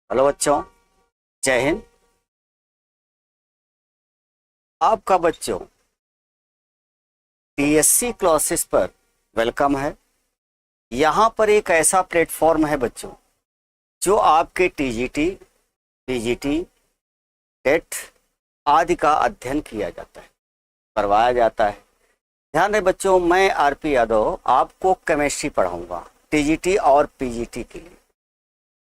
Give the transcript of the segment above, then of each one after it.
Hello बच्चों, जय हिंद। आपका बच्चों पीएससी क्लासेस पर वेलकम है। यहाँ पर एक ऐसा प्लेटफॉर्म है बच्चों जो आपके टीजीटी, पीजीटी, टेट आदि का अध्ययन किया जाता है, करवाया जाता है। ध्यान रहे बच्चों, मैं आरपी यादव आपको केमिस्ट्री पढ़ाऊंगा टीजीटी और पीजीटी के लिए।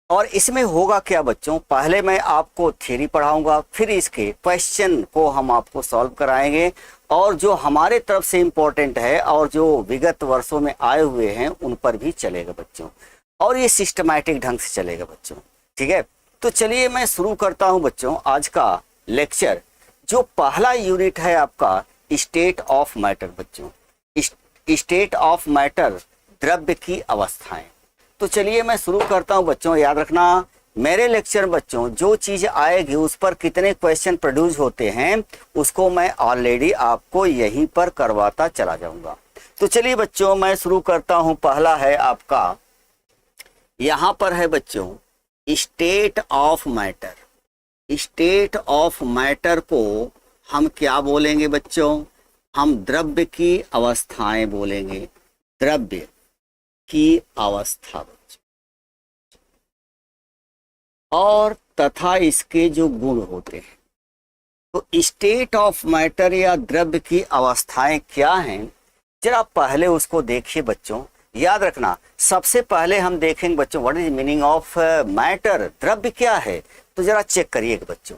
और इसमें होगा क्या बच्चों, पहले मैं आपको थ्योरी पढ़ाऊंगा, फिर इसके क्वेश्चन को हम आपको सॉल्व कराएंगे और जो हमारे तरफ से इम्पोर्टेंट है और जो विगत वर्षों में आए हुए हैं उन पर भी चलेगा बच्चों, और ये सिस्टमैटिक ढंग से चलेगा बच्चों। ठीक है, तो चलिए मैं शुरू करता हूं बच्चों आज का लेक्चर। जो पहला यूनिट है आपका स्टेट ऑफ मैटर बच्चों, स्टेट ऑफ मैटर, द्रव्य की अवस्थाएं। तो चलिए मैं शुरू करता हूं बच्चों। याद रखना मेरे लेक्चर बच्चों जो चीज आएगी उस पर कितने क्वेश्चन प्रोड्यूस होते हैं उसको मैं ऑलरेडी आपको यहीं पर करवाता चला जाऊंगा। तो चलिए बच्चों मैं शुरू करता हूं। पहला है आपका, यहां पर है बच्चों state of matter. State of matter को हम क्या बोलेंगे बच्चों? हम द्रव्य की अवस्थाएं बोलेंगे, द्रव्य की अवस्था बच्चों, और तथा इसके जो गुण होते हैं। तो स्टेट ऑफ मैटर या द्रव्य की अवस्थाएं क्या हैं, जरा पहले उसको देखिए बच्चों। याद रखना सबसे पहले हम देखेंगे बच्चों what is meaning of matter, द्रव्य क्या है। तो जरा चेक करिएगा बच्चों,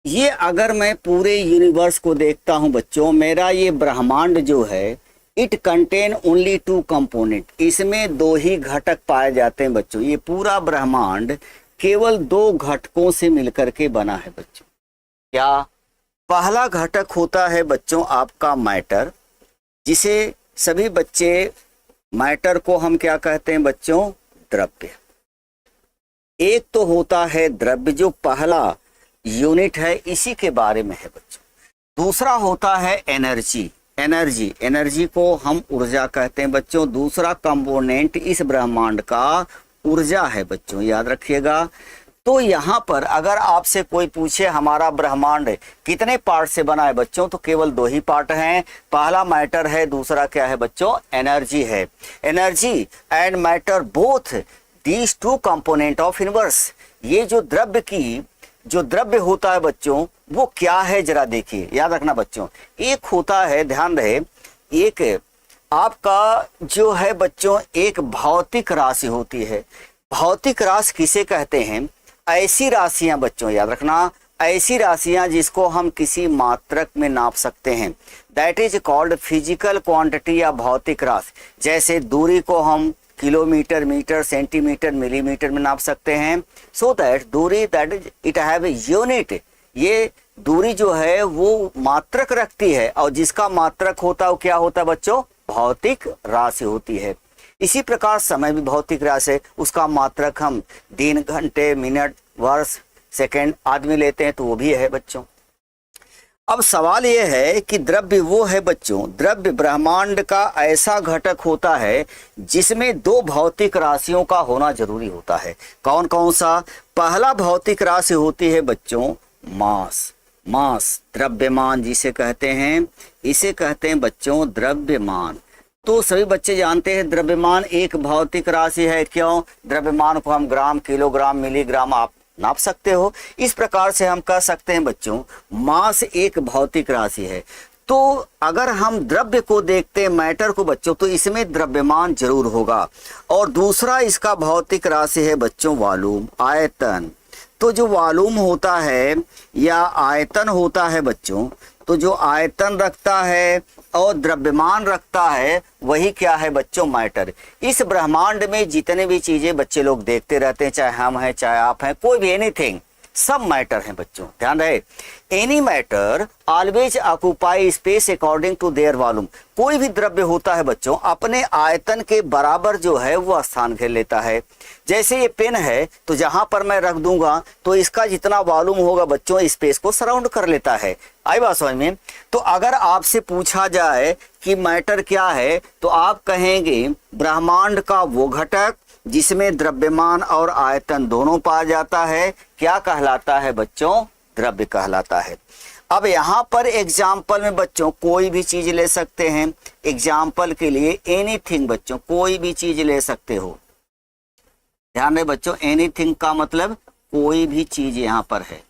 ये अगर मैं पूरे यूनिवर्स को देखता हूं बच्चों, मेरा ये ब्रह्मांड जो है इट कंटेन ओनली 2 कंपोनेंट, इसमें 2 ही घटक पाए जाते हैं बच्चों। ये पूरा ब्रह्मांड केवल 2 घटकों से मिलकर के बना है बच्चों। क्या? पहला घटक होता है बच्चों आपका मैटर, जिसे सभी बच्चे मैटर को हम क्या कहते हैं बच्चों? द्रव्य। एक तो होता है द्रव्य जो पहला यूनिट है, इसी के बारे में है बच्चों। दूसरा होता है एनर्जी। एनर्जी को हम ऊर्जा कहते हैं बच्चों। दूसरा कंपोनेंट इस ब्रह्मांड का ऊर्जा है बच्चों, याद रखिएगा। तो यहाँ पर अगर आपसे कोई पूछे हमारा ब्रह्मांड कितने पार्ट से बना है बच्चों, तो केवल 2 ही पार्ट हैं। पहला मैटर है, दूसरा क्या है बच्चों? एनर्जी है। Energy and matter both these 2 component of universe. ये जो द्रव्य होता है बच्चों वो क्या है जरा देखिए, याद रखना बच्चों। एक होता है, ध्यान रहे, एक आपका जो है बच्चों एक भौतिक राशि होती है। भौतिक राशि किसे कहते हैं? ऐसी राशियां बच्चों, याद रखना, ऐसी राशियां जिसको हम किसी मात्रक में नाप सकते हैं, that is called physical quantity या भौतिक राशि। जैसे दूरी को हम किलोमीटर, मीटर, सेंटीमीटर, मिलीमीटर में नाप सकते हैं। सो दैट दूरी that is it have a unit. ये दूरी जो है वो मात्रक रखती है, और जिसका मात्रक होता है वो क्या होता है बच्चों? भौतिक राशि होती है। इसी प्रकार समय भी भौतिक राशि है, उसका मात्रक हम दिन, घंटे, मिनट, वर्ष, सेकंड आदि में लेते हैं, तो वो भी है बच्चों। अब सवाल यह है कि द्रव्य वो है बच्चों, द्रव्य ब्रह्मांड का ऐसा घटक होता है जिसमें 2 भौतिक राशियों का होना जरूरी होता है। कौन कौन सा? पहला भौतिक राशि होती है बच्चों मास। मास, द्रव्यमान जिसे कहते हैं, इसे कहते हैं बच्चों द्रव्यमान। तो सभी बच्चे जानते हैं द्रव्यमान एक भौतिक राशि है। क्यों? द्रव्यमान को हम ग्राम, किलोग्राम, मिलीग्राम आप नाप सकते हो। इस प्रकार से हम कह सकते हैं बच्चों मास एक भौतिक राशि है। तो अगर हम द्रव्य को देखते हैं, मैटर को बच्चों, तो इसमें द्रव्यमान जरूर होगा। और दूसरा इसका भौतिक राशि है बच्चों वॉल्यूम, आयतन। तो जो वॉल्यूम होता है या आयतन होता है बच्चों, तो जो आयतन रखता है और द्रव्यमान रखता है वही क्या है बच्चों? मैटर। इस ब्रह्मांड में जितने भी चीजें बच्चे लोग देखते रहते हैं, चाहे हम हैं, चाहे आप हैं, कोई भी, एनीथिंग, सब मैटर हैं बच्चों। ध्यान रहे, any matter always occupy space according to their volume. कोई भी द्रव्य होता है बच्चों अपने आयतन के बराबर जो है वो स्थान घेर लेता है। जैसे ये पेन है, तो जहां पर मैं रख दूंगा तो इसका जितना वॉल्यूम होगा बच्चों स्पेस को सराउंड कर लेता है। आई बात समझ में? तो अगर आपसे पूछा जाए कि मैटर क्या है, तो आप कहेंगे ब्रह्मांड का वो घटक जिसमें द्रव्यमान और आयतन दोनों पाया जाता है, क्या कहलाता है बच्चों? द्रव्य कहलाता है। अब यहाँ पर एग्जाम्पल में बच्चों कोई भी चीज ले सकते हैं। एग्जाम्पल के लिए एनीथिंग बच्चों, कोई भी चीज ले सकते हो। ध्यान रहे बच्चों, एनीथिंग का मतलब कोई भी चीज यहाँ पर है,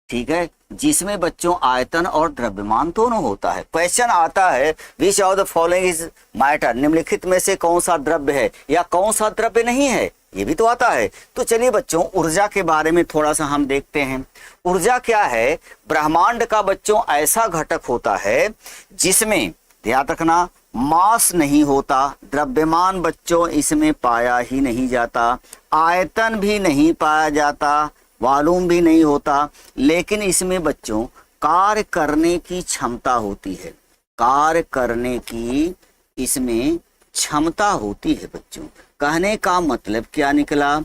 ठीक है, जिसमें बच्चों आयतन और द्रव्यमान दोनों होता है। क्वेश्चन आता है which of the following is matter, निम्नलिखित में से कौन सा द्रव्य है या कौन सा द्रव्य नहीं है, ये भी तो आता है। तो चलिए बच्चों ऊर्जा के बारे में थोड़ा सा हम देखते हैं। ऊर्जा क्या है? ब्रह्मांड का बच्चों ऐसा घटक होता है जिसमें, ध्यान रखना, मास नहीं होता, द्रव्यमान बच्चों इसमें पाया ही नहीं जाता, आयतन भी नहीं पाया जाता, वॉल्यूम भी नहीं होता, लेकिन इसमें बच्चों कार्य करने की क्षमता होती है। कार्य करने की इसमें क्षमता होती है बच्चों। कहने का मतलब क्या निकला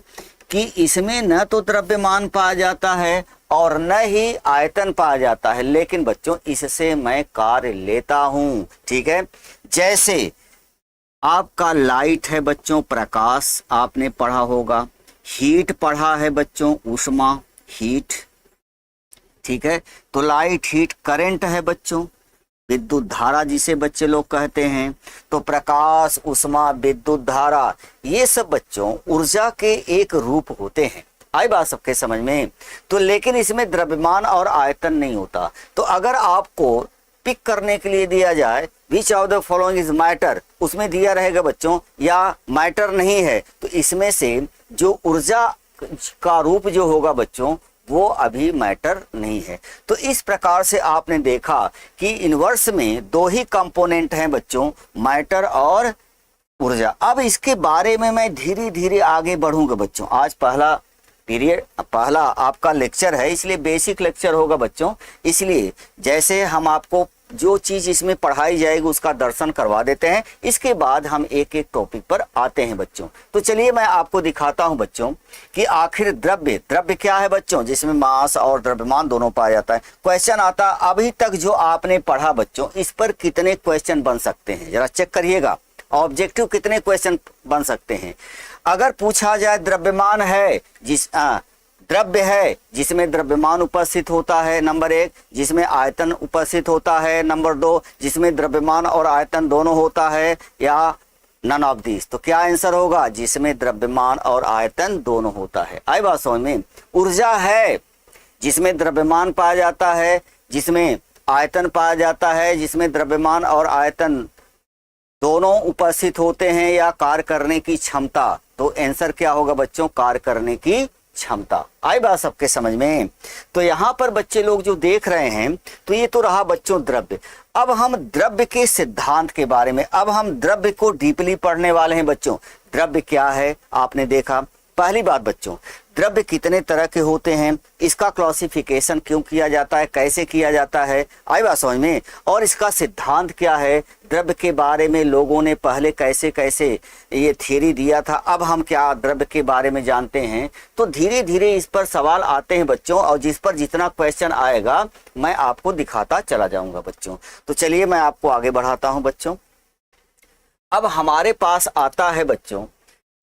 कि इसमें न तो द्रव्यमान पाया जाता है और न ही आयतन पाया जाता है, लेकिन बच्चों इससे मैं कार्य लेता हूं। ठीक है, जैसे आपका लाइट है बच्चों, प्रकाश आपने पढ़ा होगा, हीट पढ़ा है बच्चों, ऊष्मा, हीट, ठीक है। तो लाइट, हीट, करंट है बच्चों, विद्युत धारा जिसे बच्चे लोग कहते हैं। तो प्रकाश, ऊष्मा, विद्युत धारा, ये सब बच्चों ऊर्जा के एक रूप होते हैं। आई बात सबके समझ में? तो लेकिन इसमें द्रव्यमान और आयतन नहीं होता। तो अगर आपको पिक करने के लिए दिया जाए which of the following is matter, उसमें दिया रहेगा बच्चों या मैटर नहीं है, तो इसमें से जो ऊर्जा का रूप जो होगा बच्चों वो अभी मैटर नहीं है। तो इस प्रकार से आपने देखा कि इनवर्स में दो ही कंपोनेंट हैं बच्चों, मैटर और ऊर्जा। अब इसके बारे में मैं धीरे धीरे आगे बढ़ूंगा बच्चों। आज पहला पीरियड, पहला आपका लेक्चर है, इसलिए बेसिक लेक्चर होगा बच्चों। इसलिए जैसे हम आपको जो चीज इसमें पढ़ाई जाएगी उसका दर्शन करवा देते हैं, इसके बाद हम एक एक टॉपिक पर आते हैं बच्चों। तो चलिए मैं आपको दिखाता हूं बच्चों कि आखिर द्रव्य, द्रव्य क्या है बच्चों, जिसमें मास और द्रव्यमान दोनों पाया जाता है। क्वेश्चन आता, अभी तक जो आपने पढ़ा बच्चों, इस पर कितने क्वेश्चन बन सकते हैं, जरा चेक करिएगा। ऑब्जेक्टिव कितने क्वेश्चन बन सकते हैं? अगर पूछा जाए द्रव्यमान है द्रव्य है जिसमें द्रव्यमान उपस्थित होता है, नंबर 1, जिसमें आयतन उपस्थित होता है, नंबर 2, जिसमें द्रव्यमान और आयतन दोनों होता है, या नन ऑफ दिस, तो क्या आंसर होगा? जिसमें द्रव्यमान और आयतन दोनों होता है। आई बात समझ में? ऊर्जा है जिसमें द्रव्यमान पाया जाता है, जिसमें आयतन पाया जाता है, जिसमें द्रव्यमान और आयतन दोनों उपस्थित होते हैं, या कार्य करने की क्षमता। तो आंसर क्या होगा बच्चों? कार्य करने की क्षमता। आई बात सबके समझ में? तो यहाँ पर बच्चे लोग जो देख रहे हैं, तो ये तो रहा बच्चों द्रव्य। अब हम द्रव्य के सिद्धांत के बारे में, अब हम द्रव्य को डीपली पढ़ने वाले हैं बच्चों। द्रव्य क्या है आपने देखा। पहली बात बच्चों, द्रव्य कितने तरह के होते हैं, इसका क्लासिफिकेशन क्यों किया जाता है, कैसे किया जाता है, आई बात समझ में? और इसका सिद्धांत क्या है, द्रव्य के बारे में लोगों ने पहले कैसे कैसे ये थ्योरी दिया था, अब हम क्या द्रव्य के बारे में जानते हैं। तो धीरे धीरे इस पर सवाल आते हैं बच्चों, और जिस पर जितना क्वेश्चन आएगा मैं आपको दिखाता चला जाऊंगा बच्चों। तो चलिए मैं आपको आगे बढ़ाता हूं बच्चों। अब हमारे पास आता है बच्चों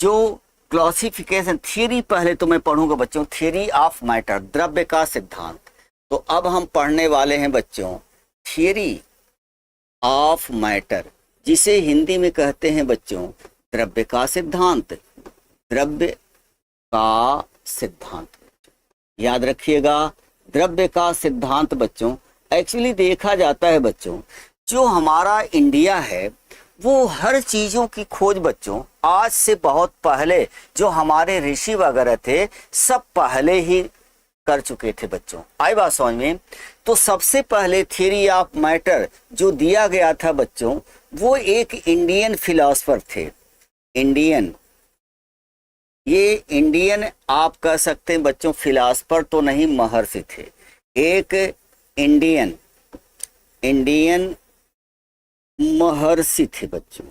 जो क्लासिफिकेशन थ्योरी, पहले तो मैं पढ़ूंगा बच्चों थ्योरी ऑफ मैटर, द्रव्य का सिद्धांत। तो अब हम पढ़ने वाले हैं बच्चों थ्योरी ऑफ मैटर, जिसे हिंदी में कहते हैं बच्चों द्रव्य का सिद्धांत। द्रव्य का सिद्धांत याद रखिएगा, द्रव्य का सिद्धांत बच्चों। एक्चुअली देखा जाता है बच्चों, जो हमारा इंडिया है वो हर चीजों की खोज बच्चों आज से बहुत पहले जो हमारे ऋषि वगैरह थे सब पहले ही कर चुके थे बच्चों। आई बात समझ में? तो सबसे पहले थ्योरी ऑफ मैटर जो दिया गया था बच्चों, वो एक इंडियन फिलोसफर थे। इंडियन, ये इंडियन आप कह सकते हैं बच्चों, फिलोसफर तो नहीं, महर्षि थे। एक इंडियन महर्षि थे बच्चों।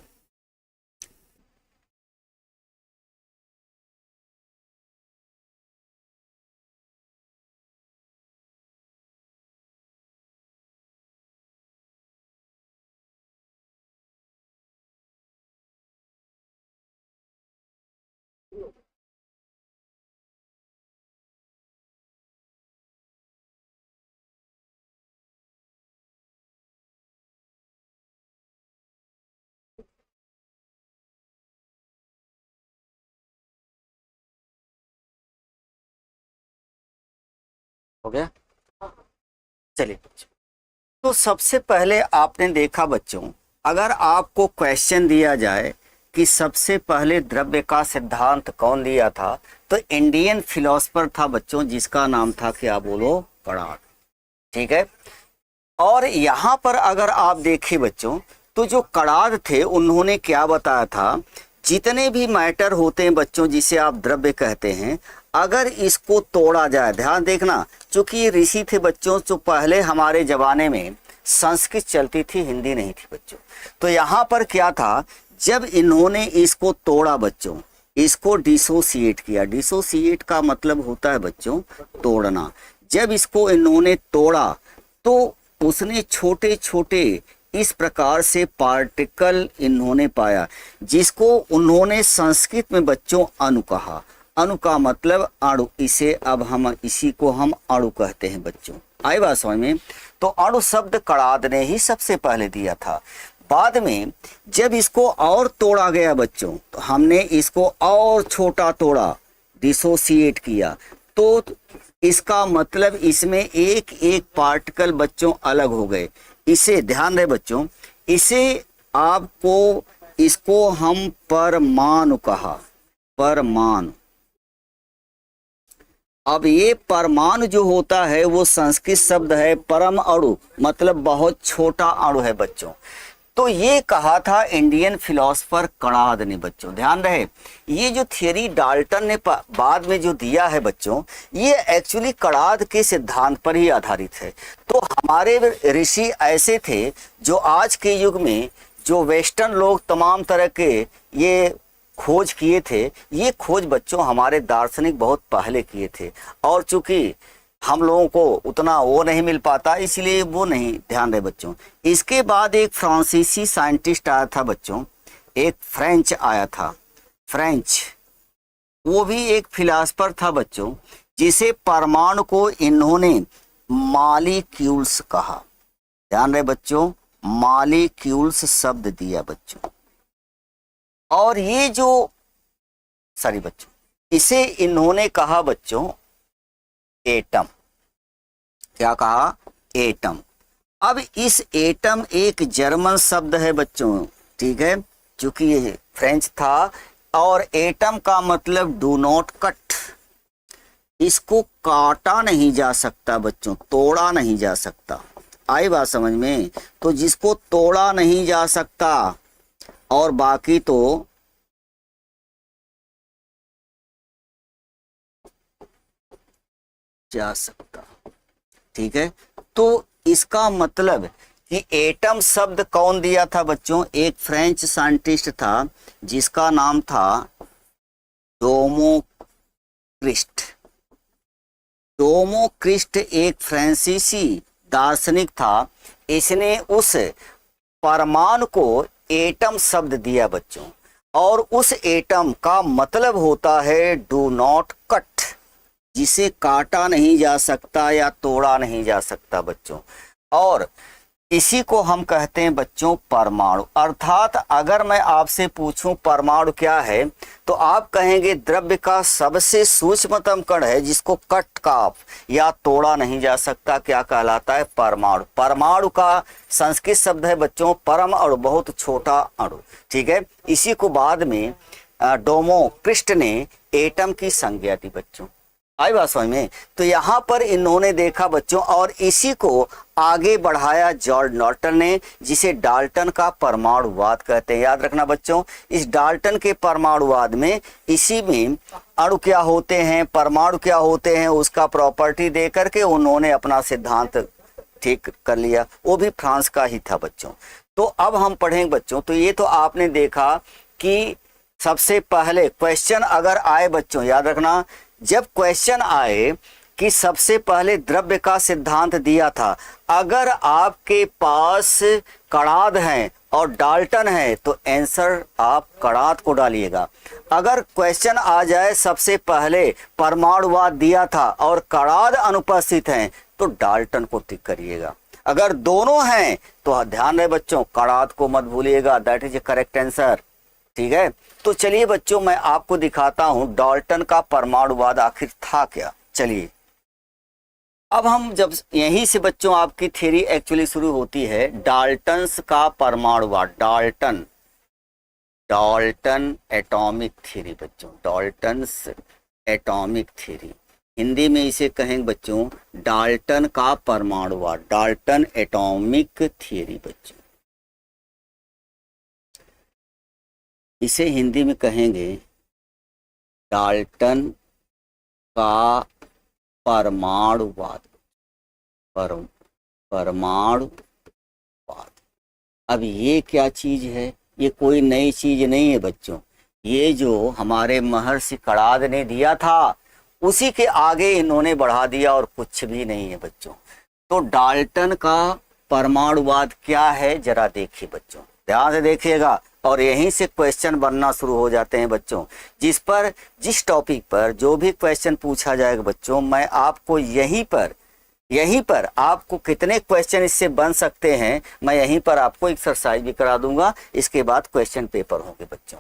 हो गया। चलिए बच्चों, तो सबसे पहले आपने देखा बच्चों, अगर आपको क्वेश्चन दिया जाए कि सबसे पहले द्रव्य का सिद्धांत कौन दिया था, तो इंडियन फिलोसफर था बच्चों, जिसका नाम था, क्या बोलो, कणाद। ठीक है। और यहाँ पर अगर आप देखिए बच्चों, तो जो कणाद थे उन्होंने क्या बताया था, जितने भी मैटर होते हैं बच्चों, जिसे आप द्रव्य कहते हैं, अगर इसको तोड़ा जाए, ध्यान देखना, चूंकि ये ऋषि थे बच्चों, जो पहले हमारे जमाने में संस्कृत चलती थी, हिंदी नहीं थी बच्चों। तो यहाँ पर क्या था, जब इन्होंने इसको तोड़ा बच्चों, इसको डिसोसिएट किया, डिसोसिएट का मतलब होता है बच्चों तोड़ना। जब इसको इन्होंने तोड़ा तो उसने छोटे छोटे इस प्रकार से पार्टिकल इन्होंने पाया, जिसको उन्होंने संस्कृत में बच्चों अणु कहा। अणु का मतलब अणु, इसे अब हम इसी को हम अणु कहते हैं बच्चों। आई बात समझ में। तो अणु शब्द कणाद ने ही सबसे पहले दिया था। बाद में जब इसको और तोड़ा गया बच्चों, तो हमने इसको और छोटा तोड़ा, डिसोसिएट किया, तो इसका मतलब इसमें एक एक पार्टिकल बच्चों अलग हो गए। इसे ध्यान रहे बच्चों, इसे आपको, इसको हम परमाणु कहा, परमाणु। अब ये परमाणु जो होता है वो संस्कृत शब्द है परम अणु, मतलब बहुत छोटा अणु है बच्चों। तो ये कहा था इंडियन फिलोसफर कणाद ने बच्चों। ध्यान रहे, ये जो थियरी डाल्टन ने बाद में जो दिया है बच्चों, ये एक्चुअली कणाद के सिद्धांत पर ही आधारित है। तो हमारे ऋषि ऐसे थे जो आज के युग में जो वेस्टर्न लोग तमाम तरह के ये खोज किए थे, ये खोज बच्चों हमारे दार्शनिक बहुत पहले किए थे, और चूंकि हम लोगों को उतना वो नहीं मिल पाता, इसलिए वो नहीं ध्यान रहे बच्चों। इसके बाद एक फ्रांसीसी साइंटिस्ट आया था बच्चों, एक फ्रेंच आया था, फ्रेंच, वो भी एक फिलासफर था बच्चों, जिसे परमाणु को इन्होंने मॉलिक्यूल्स कहा। ध्यान रहे बच्चों, मॉलिक्यूल्स शब्द दिया बच्चों। और ये जो सॉरी बच्चों, इसे इन्होंने कहा बच्चों एटम। क्या कहा? एटम। अब इस एटम एक जर्मन शब्द है बच्चों, ठीक है, क्योंकि ये फ्रेंच था, और एटम का मतलब डू नॉट कट, इसको काटा नहीं जा सकता बच्चों, तोड़ा नहीं जा सकता। आई बात समझ में। तो जिसको तोड़ा नहीं जा सकता और बाकी तो जा सकता, ठीक है। तो इसका मतलब कि एटम शब्द कौन दिया था बच्चों? एक फ्रेंच साइंटिस्ट था जिसका नाम था डोमोक्रिस्ट। डोमोक्रिस्ट एक फ्रांसीसी दार्शनिक था, इसने उस परमाणु को एटम शब्द दिया बच्चों, और उस एटम का मतलब होता है डू नॉट कट, जिसे काटा नहीं जा सकता या तोड़ा नहीं जा सकता बच्चों। और इसी को हम कहते हैं बच्चों परमाणु। अर्थात अगर मैं आपसे पूछूं परमाणु क्या है, तो आप कहेंगे द्रव्य का सबसे सूक्ष्मतम कण है, जिसको कट काफ या तोड़ा नहीं जा सकता, क्या कहलाता है? परमाणु। परमाणु का संस्कृत शब्द है बच्चों परम अणु, बहुत छोटा अणु, ठीक है। इसी को बाद में डोमोक्रिस्ट ने एटम की संज्ञा दी बच्चों। आई बात समझ में। तो यहाँ पर इन्होंने देखा बच्चों, और इसी को आगे बढ़ाया जॉर्ज नॉर्टन ने, जिसे डाल्टन का परमाणुवाद कहते हैं। याद रखना बच्चों, इस डाल्टन के परमाणुवाद में इसी में अणु क्या होते हैं, परमाणु क्या होते हैं, उसका प्रॉपर्टी दे करके उन्होंने अपना सिद्धांत ठीक कर लिया। वो भी फ्रांस का ही था बच्चों। तो अब हम पढ़ेंगे बच्चों। तो ये तो आपने देखा कि सबसे पहले क्वेश्चन अगर आए बच्चों, याद रखना, जब क्वेश्चन आए कि सबसे पहले द्रव्य का सिद्धांत दिया था, अगर आपके पास कणाद है और डाल्टन है तो आंसर आप कणाद को डालिएगा। अगर क्वेश्चन आ जाए सबसे पहले परमाणुवाद दिया था और कणाद अनुपस्थित हैं तो डाल्टन को टिक करिएगा। अगर दोनों हैं तो ध्यान रहे बच्चों, कणाद को मत भूलिएगा, that is A correct answer, ठीक है। तो चलिए बच्चों, मैं आपको दिखाता हूं डाल्टन का परमाणुवाद आखिर था क्या। चलिए, अब हम जब यहीं से बच्चों आपकी थ्योरी एक्चुअली शुरू होती है, डाल्टन्स का परमाणुवाद, डाल्टन एटॉमिक थ्योरी बच्चों, डाल्टन्स एटॉमिक थ्योरी, हिंदी में इसे कहेंगे बच्चों डाल्टन का परमाणुवाद, डाल्टन एटॉमिक थ्योरी बच्चों, इसे हिंदी में कहेंगे डाल्टन का परमाणुवाद, परमाणुवाद। अब ये क्या चीज है, ये कोई नई चीज नहीं है बच्चों, ये जो हमारे महर्षि कणाद ने दिया था उसी के आगे इन्होंने बढ़ा दिया और कुछ भी नहीं है बच्चों। तो डाल्टन का परमाणुवाद क्या है जरा देखिए बच्चों, ध्यान से देखिएगा, और यहीं से क्वेश्चन बनना शुरू हो जाते हैं बच्चों। जिस टॉपिक पर जो भी क्वेश्चन पूछा जाएगा बच्चों, मैं आपको यहीं पर आपको कितने क्वेश्चन इससे बन सकते हैं, मैं यहीं पर आपको एक्सरसाइज भी करा दूंगा, इसके बाद क्वेश्चन पेपर होंगे बच्चों।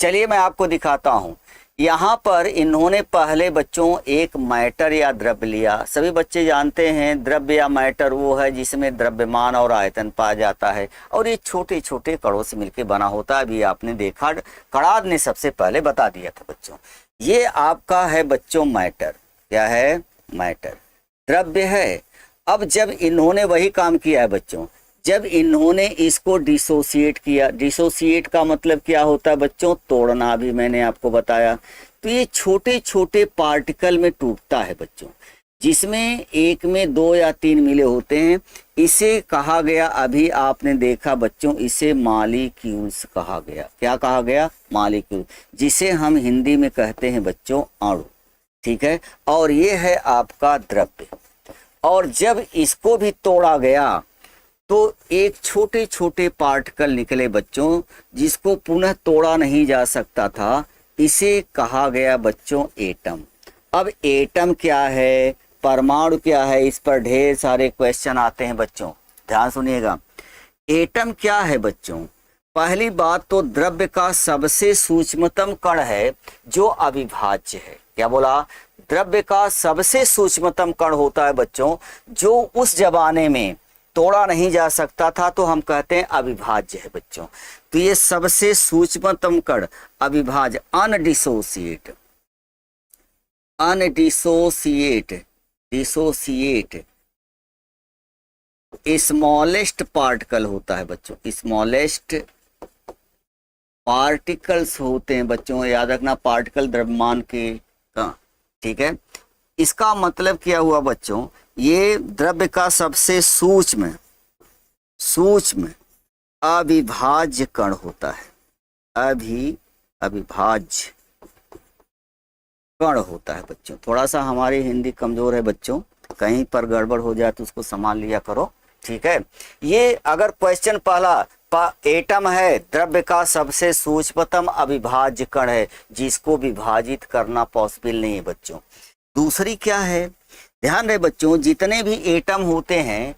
चलिए मैं आपको दिखाता हूं, यहाँ पर इन्होंने पहले बच्चों एक मैटर या द्रव्य लिया। सभी बच्चे जानते हैं द्रव्य या मैटर वो है जिसमें द्रव्यमान और आयतन पाया जाता है, और ये छोटे छोटे कणों से मिलकर बना होता है। अभी आपने देखा, कणाद ने सबसे पहले बता दिया था बच्चों। ये आपका है बच्चों मैटर, क्या है, मैटर, द्रव्य है। अब जब इन्होंने वही काम किया है बच्चों, जब इन्होंने इसको डिसोसिएट किया, डिसोसिएट का मतलब क्या होता है बच्चों, तोड़ना, भी मैंने आपको बताया। तो ये छोटे छोटे पार्टिकल में टूटता है बच्चों, जिसमें एक में 2 या 3 मिले होते हैं। इसे कहा गया, अभी आपने देखा बच्चों, इसे मॉलिक्यूल्स कहा गया। क्या कहा गया, मॉलिक्यूल, जिसे हम हिंदी में कहते हैं बच्चों अणु, ठीक है। और ये है आपका द्रव्य। और जब इसको भी तोड़ा गया तो एक छोटे छोटे पार्टिकल निकले बच्चों, जिसको पुनः तोड़ा नहीं जा सकता था। इसे कहा गया बच्चों एटम। अब एटम क्या है, परमाणु क्या है, इस पर ढेर सारे क्वेश्चन आते हैं बच्चों, ध्यान सुनिएगा। एटम क्या है बच्चों, पहली बात तो द्रव्य का सबसे सूक्ष्मतम कण है जो अविभाज्य है। क्या बोला, द्रव्य का सबसे सूक्ष्मतम कण होता है बच्चों जो उस जमाने में तोड़ा नहीं जा सकता था, तो हम कहते हैं अविभाज्य है बच्चों। तो ये सबसे सूक्ष्मतम कण अविभाज्य, अनडिसोसिएट, डिसोसिएट स्मॉलेस्ट पार्टिकल होता है बच्चों, स्मॉलेस्ट पार्टिकल्स होते हैं बच्चों, याद रखना, पार्टिकल द्रव्यमान के, ठीक है। इसका मतलब क्या हुआ बच्चों, ये द्रव्य का सबसे सूक्ष्म अविभाज्य कण होता है, अविभाज्य कण होता है बच्चों। थोड़ा सा हमारी हिंदी कमजोर है बच्चों, कहीं पर गड़बड़ हो जाए तो उसको संभाल लिया करो, ठीक है। ये अगर क्वेश्चन पहला एटम है, द्रव्य का सबसे सूक्ष्मतम अविभाज्य कण है, जिसको विभाजित करना पॉसिबल नहीं है बच्चों। दूसरी क्या है, ध्यान रहे बच्चों, जितने भी एटम होते हैं,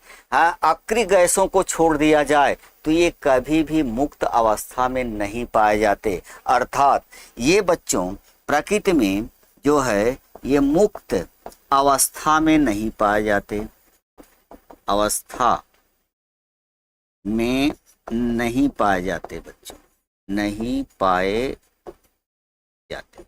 अक्रिय गैसों को छोड़ दिया जाए तो ये कभी भी मुक्त अवस्था में नहीं पाए जाते। अर्थात ये बच्चों प्रकृति में जो है ये मुक्त अवस्था में नहीं पाए जाते, अवस्था में नहीं पाए जाते बच्चों, नहीं पाए जाते।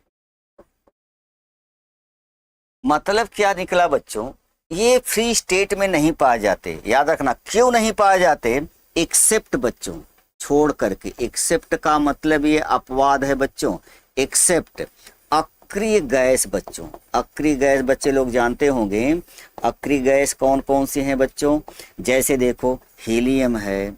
मतलब क्या निकला बच्चों, ये फ्री स्टेट में नहीं पाए जाते। याद रखना, क्यों नहीं पाए जाते, एक्सेप्ट बच्चों, छोड़ करके। एक्सेप्ट का मतलब ये अपवाद है बच्चों, एक्सेप्ट अक्रिय गैस बच्चों। अक्रिय गैस बच्चे लोग जानते होंगे, अक्रिय गैस कौन कौन सी हैं बच्चों, जैसे देखो हीलियम है,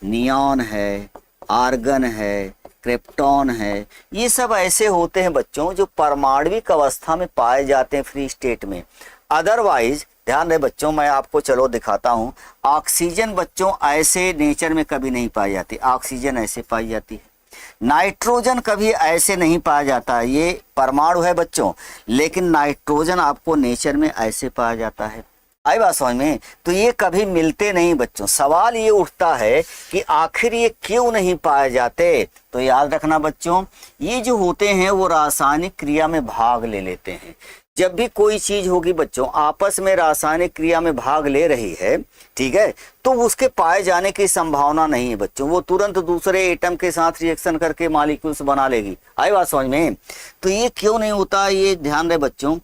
नियॉन है, आर्गन है, क्रिप्टॉन है। ये सब ऐसे होते हैं बच्चों जो परमाणविक अवस्था में पाए जाते हैं फ्री स्टेट में। अदरवाइज ध्यान रहे बच्चों, मैं आपको चलो दिखाता हूँ। ऑक्सीजन बच्चों ऐसे नेचर में कभी नहीं पाई जाती, ऑक्सीजन ऐसे पाई जाती है। नाइट्रोजन कभी ऐसे नहीं पाया जाता है, ये परमाणु है बच्चों, लेकिन नाइट्रोजन आपको नेचर में ऐसे पाया जाता है। आई बात समझ में, तो ये कभी मिलते नहीं बच्चों। सवाल ये उठता है कि आखिर ये क्यों नहीं पाए जाते। तो याद रखना बच्चों, ये जो होते हैं वो रासायनिक क्रिया में भाग ले लेते हैं। जब भी कोई चीज होगी बच्चों आपस में रासायनिक क्रिया में भाग ले रही है, ठीक है, तो उसके पाए जाने की संभावना नहीं है बच्चों, वो तुरंत दूसरे एटम के साथ रिएक्शन करके मॉलिक्यूल्स बना लेगी। आई बात समझ में? तो ये क्यों नहीं होता, ये ध्यान रहे बच्चों,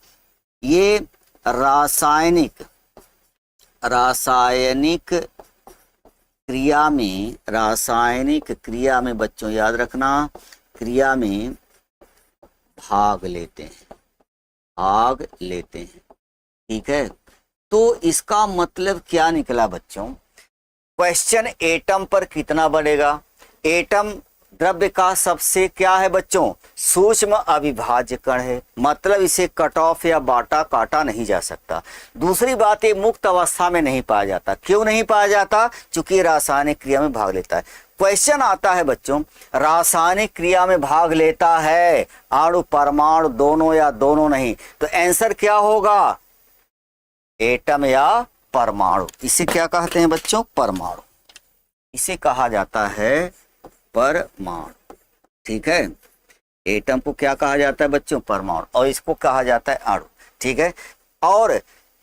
ये रासायनिक क्रिया में बच्चों याद रखना, क्रिया में भाग लेते हैं, ठीक है। तो इसका मतलब क्या निकला बच्चों, क्वेश्चन एटम पर कितना बढ़ेगा, एटम द्रव्य का सबसे क्या है बच्चों, सूक्ष्म अविभाज्य कण है, मतलब इसे कट ऑफ या काटा नहीं जा सकता। दूसरी बात, ये मुक्त अवस्था में नहीं पाया जाता। क्यों नहीं पाया जाता? क्योंकि रासायनिक क्रिया में भाग लेता है। क्वेश्चन आता है बच्चों, रासायनिक क्रिया में भाग लेता है अणु परमाणु दोनों या दोनों नहीं, तो आंसर क्या होगा, एटम या परमाणु। इसे क्या कहते हैं बच्चों, परमाणु, इसे कहा जाता है परमाणु, ठीक है। एटम को क्या कहा जाता है बच्चों, परमाणु, और इसको कहा जाता है अणु, ठीक है। और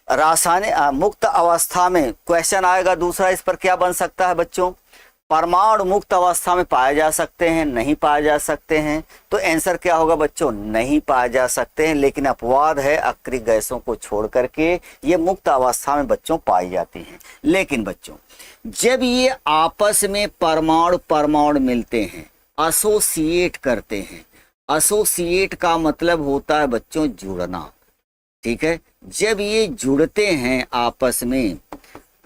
रासायनिक मुक्त अवस्था में क्वेश्चन आएगा दूसरा, इस पर क्या बन सकता है बच्चों, परमाणु मुक्त अवस्था में पाए जा सकते हैं, नहीं पाए जा सकते हैं, तो आंसर क्या होगा बच्चों, नहीं पाए जा सकते हैं। लेकिन अपवाद है, अक्रिय गैसों को छोड़ करके ये मुक्त अवस्था में बच्चों पाई जाती हैं। लेकिन बच्चों जब ये आपस में परमाणु मिलते हैं, एसोसिएट करते हैं, एसोसिएट का मतलब होता है बच्चों जुड़ना, ठीक है। जब ये जुड़ते हैं आपस में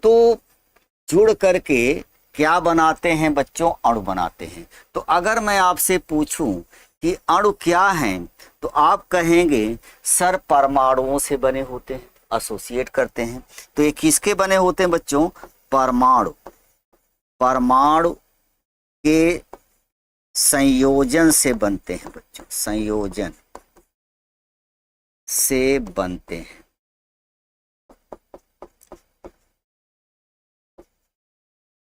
तो जुड़ करके क्या बनाते हैं बच्चों, अणु बनाते हैं। तो अगर मैं आपसे पूछूं कि अणु क्या हैं, तो आप कहेंगे सर परमाणुओं से बने होते हैं, एसोसिएट करते हैं। तो ये किसके बने होते हैं बच्चों, परमाणु के संयोजन से बनते हैं बच्चों, संयोजन से बनते हैं।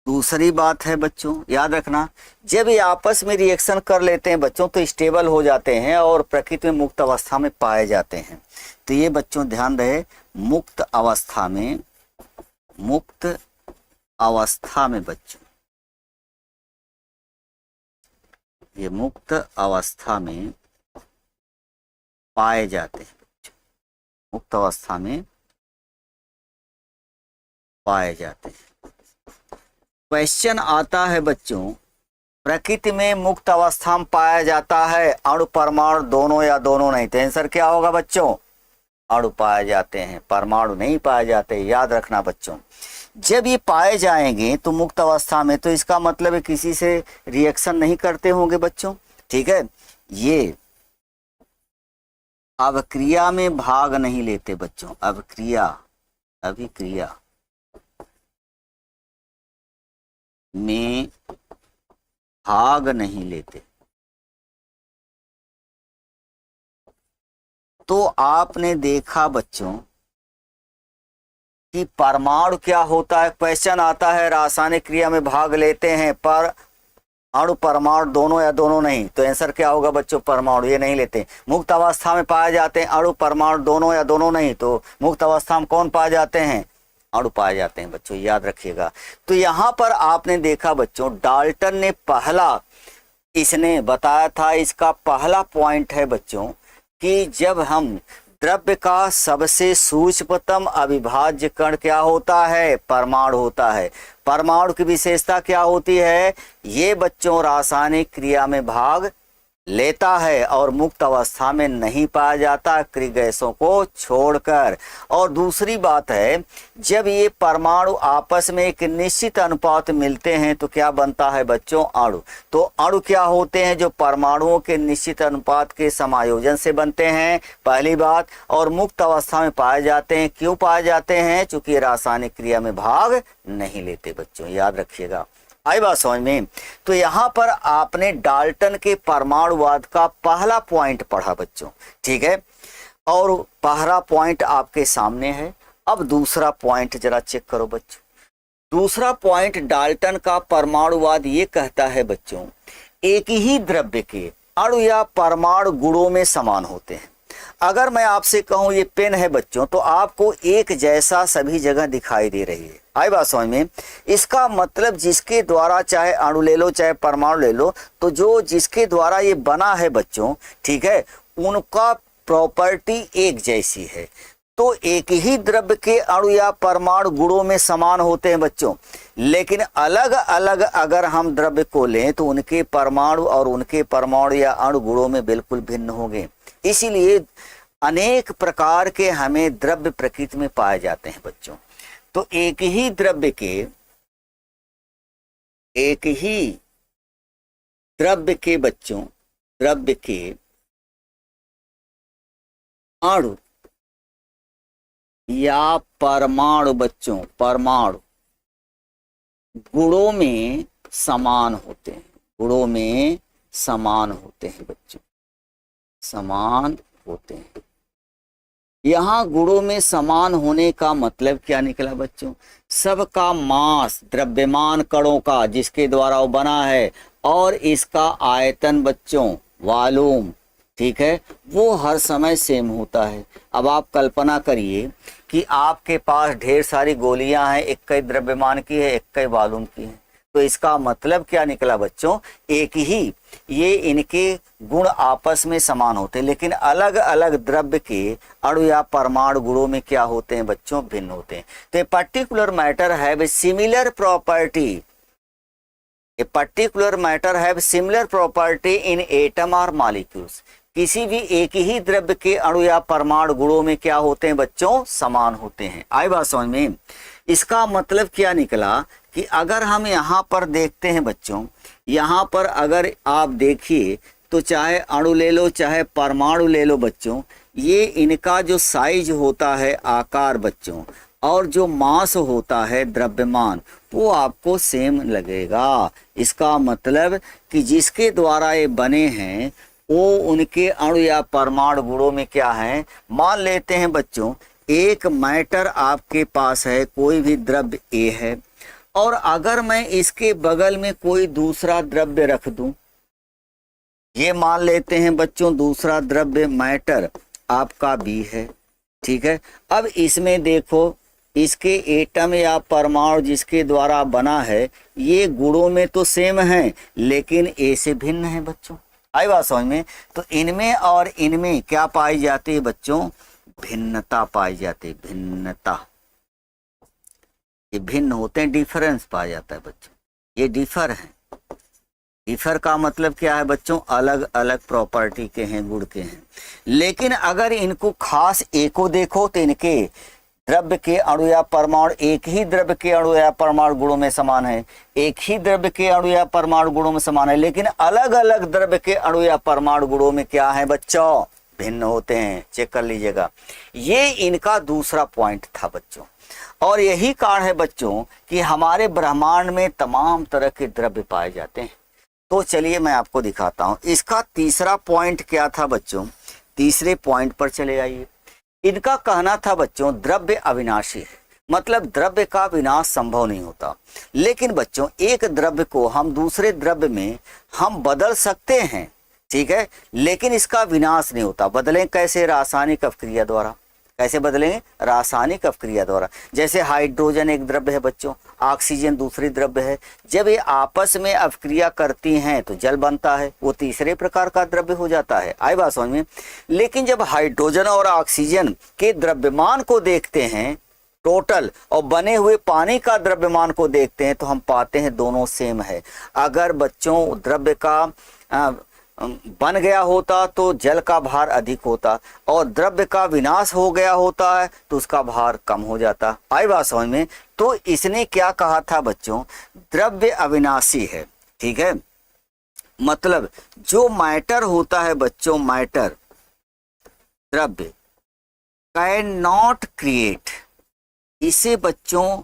दूसरी बात है बच्चों याद रखना, जब ये आपस में रिएक्शन कर लेते हैं बच्चों तो स्टेबल हो जाते हैं और प्रकृति में मुक्त अवस्था में पाए जाते हैं। तो ये बच्चों ध्यान रहे, मुक्त अवस्था में बच्चों, ये मुक्त अवस्था में पाए जाते हैं बच्चों, मुक्त अवस्था में पाए जाते हैं। क्वेश्चन आता है बच्चों, प्रकृति में मुक्त अवस्था में पाया जाता है अणु परमाणु दोनों या दोनों नहीं, तो आंसर क्या होगा बच्चों, अणु पाए जाते हैं, परमाणु नहीं पाए जाते। याद रखना बच्चों, जब ये पाए जाएंगे तो मुक्त अवस्था में, तो इसका मतलब है किसी से रिएक्शन नहीं करते होंगे बच्चों, ठीक है। ये अभिक्रिया में भाग नहीं लेते बच्चों, अभिक्रिया में भाग नहीं लेते। तो आपने देखा बच्चों कि परमाणु क्या होता है, क्वेश्चन आता है रासायनिक क्रिया में भाग लेते हैं पर अणु परमाणु दोनों या दोनों नहीं, तो आंसर क्या होगा बच्चों, परमाणु, ये नहीं लेते। मुक्त अवस्था में पाए जाते हैं अणु परमाणु दोनों या दोनों नहीं, तो मुक्त अवस्था में कौन पाए जाते हैं, अणु पाए जाते हैं बच्चों, याद रखिएगा। तो यहां पर आपने देखा बच्चों, डाल्टन ने पहला इसने बताया था, इसका पहला पॉइंट है बच्चों कि जब हम द्रव्य का सबसे सूक्ष्मतम अविभाज्य कण क्या होता है, परमाणु होता है। परमाणु की विशेषता क्या होती है, ये बच्चों रासायनिक क्रिया में भाग लेता है और मुक्त अवस्था में नहीं पाया जाता अक्रिय गैसों को छोड़कर। और दूसरी बात है, जब ये परमाणु आपस में एक निश्चित अनुपात मिलते हैं तो क्या बनता है बच्चों, अणु। तो अणु क्या होते हैं, जो परमाणुओं के निश्चित अनुपात के समायोजन से बनते हैं, पहली बात। और मुक्त अवस्था में पाए जाते हैं, क्यों पाए जाते हैं, चूंकि रासायनिक क्रिया में भाग नहीं लेते बच्चों, याद रखिएगा। आई बात समझ में। तो यहाँ पर आपने डाल्टन के परमाणुवाद का पहला पॉइंट पढ़ा बच्चों, ठीक है, और पहला पॉइंट आपके सामने है। अब दूसरा पॉइंट जरा चेक करो बच्चों। दूसरा पॉइंट डाल्टन का परमाणुवाद ये कहता है बच्चों, एक ही द्रव्य के अणु या परमाणु गुणों में समान होते हैं। अगर मैं आपसे कहूं ये पेन है बच्चों, तो आपको एक जैसा सभी जगह दिखाई दे रही है। आई बात समझ में? इसका मतलब जिसके द्वारा, चाहे अणु ले लो चाहे परमाणु ले लो, तो जो जिसके द्वारा ये बना है बच्चों, ठीक है, उनका प्रॉपर्टी एक जैसी है। तो एक ही द्रव्य के अणु या परमाणु गुणों में समान होते हैं बच्चों, लेकिन अलग अलग अगर हम द्रव्य को लें तो उनके परमाणु और उनके परमाणु या अणु गुणों में बिल्कुल भिन्न होंगे। इसीलिए अनेक प्रकार के हमें द्रव्य प्रकृति में पाए जाते हैं बच्चों। तो एक ही द्रव्य के बच्चों, द्रव्य के अणु या परमाणु बच्चों, परमाणु गुणों में समान होते हैं, गुणों में समान होते हैं बच्चों, समान होते हैं। यहां गुणों में समान होने का मतलब क्या निकला बच्चों? सबका मास, द्रव्यमान कणों का जिसके द्वारा वो बना है, और इसका आयतन बच्चों, वॉल्यूम, ठीक है, वो हर समय सेम होता है। अब आप कल्पना करिए कि आपके पास ढेर सारी गोलियां हैं, एक कई द्रव्यमान की है, एक कई वॉल्यूम की है। तो इसका मतलब क्या निकला बच्चों? एक ही ये इनके गुण आपस में समान होते हैं, लेकिन अलग अलग द्रव्य के अणु या परमाणु गुणों में क्या होते हैं बच्चों? भिन्न होते हैं। तो ए particular matter have similar property, A particular matter have similar property in atom और मॉलिक्यूल्स। किसी भी एक ही द्रव्य के अणु या परमाणु गुणों में क्या होते हैं बच्चों? समान होते हैं। आई बात समझ में? इसका मतलब क्या निकला कि अगर हम यहाँ पर देखते हैं बच्चों, यहाँ पर अगर आप देखिए तो चाहे अणु ले लो चाहे परमाणु ले लो बच्चों, ये इनका जो साइज होता है, आकार बच्चों, और जो मास होता है, द्रव्यमान, वो आपको सेम लगेगा। इसका मतलब कि जिसके द्वारा ये बने हैं वो उनके अणु या परमाणु गुणों में क्या है? मान लेते हैं बच्चों, एक मैटर आपके पास है, कोई भी द्रव्य ए है, और अगर मैं इसके बगल में कोई दूसरा द्रव्य रख दूं, ये मान लेते हैं बच्चों दूसरा द्रव्य मैटर आपका बी है, ठीक है। अब इसमें देखो, इसके एटम या परमाणु जिसके द्वारा बना है, ये गुणों में तो सेम है लेकिन ए से भिन्न है बच्चों। आई बात समझ में? तो इनमें और इनमें क्या पाई जाती है बच्चों? भिन्नता पाई जाती है, भिन्नता। ये भिन्न होते हैं, डिफरेंस पाया जाता है बच्चों, ये डिफर है। डिफर का मतलब क्या है बच्चों? अलग अलग प्रॉपर्टी के हैं, गुण के हैं। लेकिन अगर इनको खास एको देखो तो इनके द्रव्य के अणु या परमाणु एक ही द्रव्य के अणु या परमाणु गुणों में समान है, एक ही द्रव्य के अणु या परमाणु गुणों में समान है, लेकिन अलग अलग द्रव्य के अणु या परमाणु गुणों में क्या है बच्चों? भिन्न होते हैं। चेक कर लीजिएगा, ये इनका दूसरा पॉइंट था बच्चों। और यही कारण है बच्चों कि हमारे ब्रह्मांड में तमाम तरह के द्रव्य पाए जाते हैं। तो चलिए मैं आपको दिखाता हूं इसका तीसरा पॉइंट क्या था बच्चों। तीसरे पॉइंट पर चले आइए। इनका कहना था बच्चों द्रव्य अविनाशी है, मतलब द्रव्य का विनाश संभव नहीं होता। लेकिन बच्चों एक द्रव्य को हम दूसरे द्रव्य में हम बदल सकते हैं, ठीक है, लेकिन इसका विनाश नहीं होता। बदलें कैसे? रासायनिक अपक्रिया द्वारा। कैसे बदलेंगे? रासायनिक अपक्रिया द्वारा। जैसे हाइड्रोजन एक द्रव्य है बच्चों, ऑक्सीजन दूसरी द्रव्य है, जब ये आपस में अपक्रिया करती हैं तो जल बनता है, वो तीसरे प्रकार का द्रव्य हो जाता है। आई बात समझ में? लेकिन जब हाइड्रोजन और ऑक्सीजन के द्रव्यमान को देखते हैं टोटल, और बने हुए पानी का द्रव्यमान को देखते हैं, तो हम पाते हैं दोनों सेम है। अगर बच्चों द्रव्य का बन गया होता तो जल का भार अधिक होता, और द्रव्य का विनाश हो गया होता है तो उसका भार कम हो जाता। आई बात समझ में? तो इसने क्या कहा था बच्चों? द्रव्य अविनाशी है, ठीक है, मतलब जो मैटर होता है बच्चों, मैटर द्रव्य कैन नॉट क्रिएट, इसे बच्चों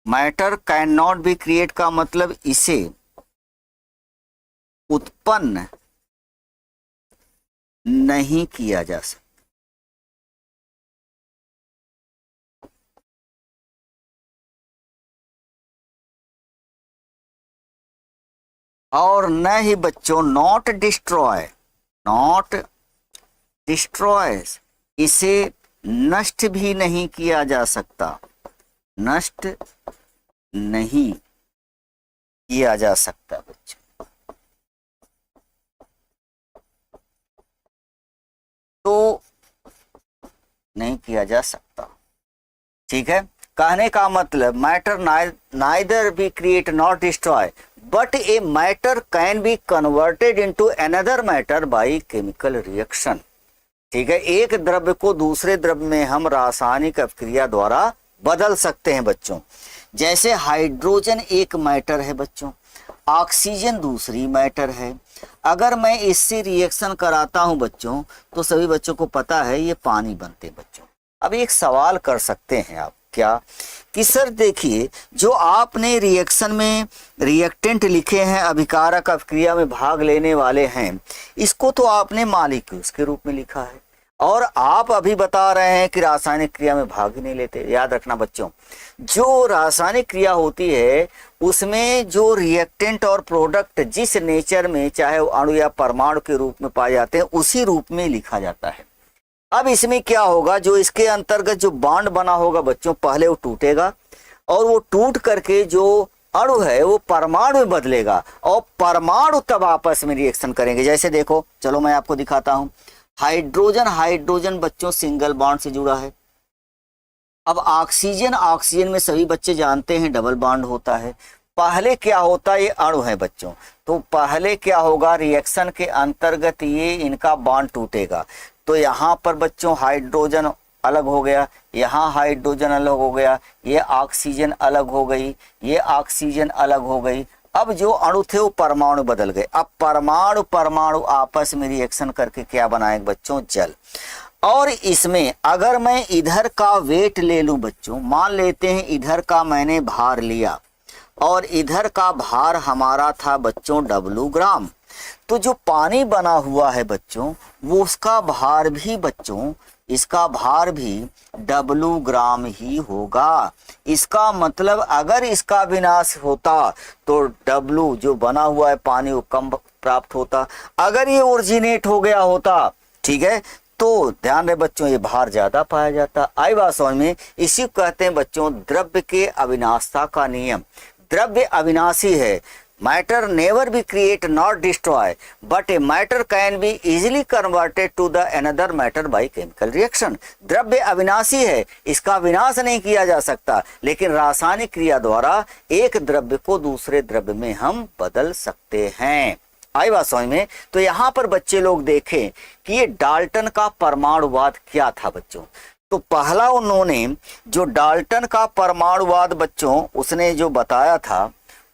matter can not be create का मतलब इसे उत्पन्न नहीं किया जा सकता। और न ही बच्चों नॉट डिस्ट्रॉय, नॉट डिस्ट्रॉयज, इसे नष्ट भी नहीं किया जा सकता, नष्ट नहीं किया जा सकता बच्चों। तो नहीं किया जा सकता, ठीक है। कहने का मतलब matter neither be create not destroy but a matter can be converted into another matter by chemical reaction, ठीक है। एक द्रव्य को दूसरे द्रव्य में हम रासायनिक अभिक्रिया द्वारा बदल सकते हैं बच्चों। जैसे हाइड्रोजन एक मैटर है बच्चों, ऑक्सीजन दूसरी मैटर है। अगर मैं इससे रिएक्शन कराता हूं बच्चों तो सभी बच्चों को पता है ये पानी बनते हैं बच्चों। अब एक सवाल कर सकते हैं आप, क्या कि सर देखिए जो आपने रिएक्शन में रिएक्टेंट लिखे हैं, अभिकारक अभिक्रिया में भाग लेने वाले हैं, इसको तो आपने मॉलिक्यूल्स के रूप में लिखा है और आप अभी बता रहे हैं कि रासायनिक क्रिया में भाग ही नहीं लेते। याद रखना बच्चों, जो रासायनिक क्रिया होती है उसमें जो रिएक्टेंट और प्रोडक्ट जिस नेचर में, चाहे वो अणु या परमाणु के रूप में पाए जाते हैं, उसी रूप में लिखा जाता है। अब इसमें क्या होगा, जो इसके अंतर्गत जो बॉन्ड बना होगा बच्चों, पहले वो टूटेगा और वो टूट करके जो अणु है वो परमाणु में बदलेगा और परमाणु तब आपस में रिएक्शन करेंगे। जैसे देखो, चलो मैं आपको दिखाता हूं। हाइड्रोजन हाइड्रोजन बच्चों सिंगल बॉन्ड से जुड़ा है। अब ऑक्सीजन ऑक्सीजन में सभी बच्चे जानते हैं डबल बॉन्ड होता है। पहले क्या होता है, ये अणु है बच्चों, तो पहले क्या होगा, रिएक्शन के अंतर्गत ये इनका बॉन्ड टूटेगा। तो यहाँ पर बच्चों हाइड्रोजन अलग हो गया, यहाँ हाइड्रोजन अलग हो गया, ये ऑक्सीजन अलग हो गई, ये ऑक्सीजन अलग हो गई। अब जो अणु थे वो परमाणु बदल गए। अब परमाणु परमाणु आपस में रिएक्शन करके क्या बनाएंगे बच्चों, जल। और इसमें अगर मैं इधर का वेट ले लूं बच्चों, मान लेते हैं इधर का मैंने भार लिया और इधर का भार हमारा था बच्चों W ग्राम, तो जो पानी बना हुआ है बच्चों वो उसका भार भी बच्चों, इसका भार भी W ग्राम ही होगा। इसका मतलब अगर इसका विनाश होता तो W जो बना हुआ है पानी वो कम प्राप्त होता। अगर ये ओरिजिनेट हो गया होता, ठीक है, तो ध्यान रहे बच्चों ये भार ज्यादा पाया जाता। आई बात समझ में। इसी को कहते हैं बच्चों द्रव्य के अविनाशता का नियम। द्रव्य अविनाशी है। Matter never be create not destroy but a matter can be easily converted to the another matter by chemical reaction. द्रव्य अविनाशी है, इसका विनाश नहीं किया जा सकता, लेकिन रासायनिक क्रिया द्वारा एक द्रव्य को दूसरे द्रव्य में हम बदल सकते हैं। आई बात समझ में। तो यहाँ पर बच्चे लोग देखें कि ये डाल्टन का परमाणुवाद क्या था बच्चों। तो पहला उन्होंने जो डाल्टन का परमाणुवाद बच्चों उसने जो बताया था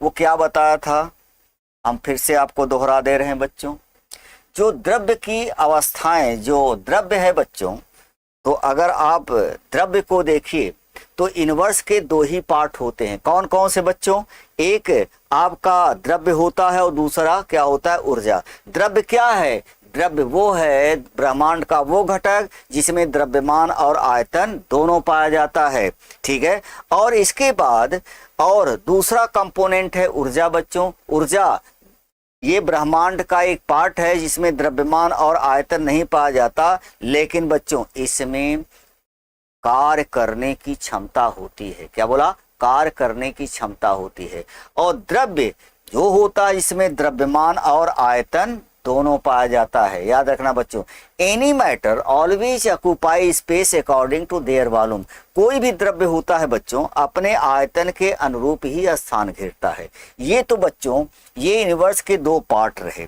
वो क्या बताया था, हम फिर से आपको दोहरा दे रहे हैं बच्चों। जो द्रव्य की अवस्थाएं, जो द्रव्य है बच्चों, तो अगर आप द्रव्य को देखिए तो इनवर्स के दो ही पार्ट होते हैं। कौन कौन से बच्चों, एक आपका द्रव्य होता है और दूसरा क्या होता है, ऊर्जा। द्रव्य क्या है, द्रव्य वो है ब्रह्मांड का वो घटक जिसमें द्रव्यमान और आयतन दोनों पाया जाता है, ठीक है। और इसके बाद और दूसरा कंपोनेंट है ऊर्जा बच्चों। ऊर्जा ये ब्रह्मांड का एक पार्ट है जिसमें द्रव्यमान और आयतन नहीं पाया जाता, लेकिन बच्चों इसमें कार्य करने की क्षमता होती है। क्या बोला, कार्य करने की क्षमता होती है। और द्रव्य जो होता है इसमें द्रव्यमान और आयतन दोनों पाया जाता है। याद रखना बच्चों, any matter always occupy space according to their volume. कोई भी द्रव्य होता है बच्चों अपने आयतन के अनुरूप ही स्थान घेरता है। ये तो बच्चों ये यूनिवर्स के दो पार्ट रहे।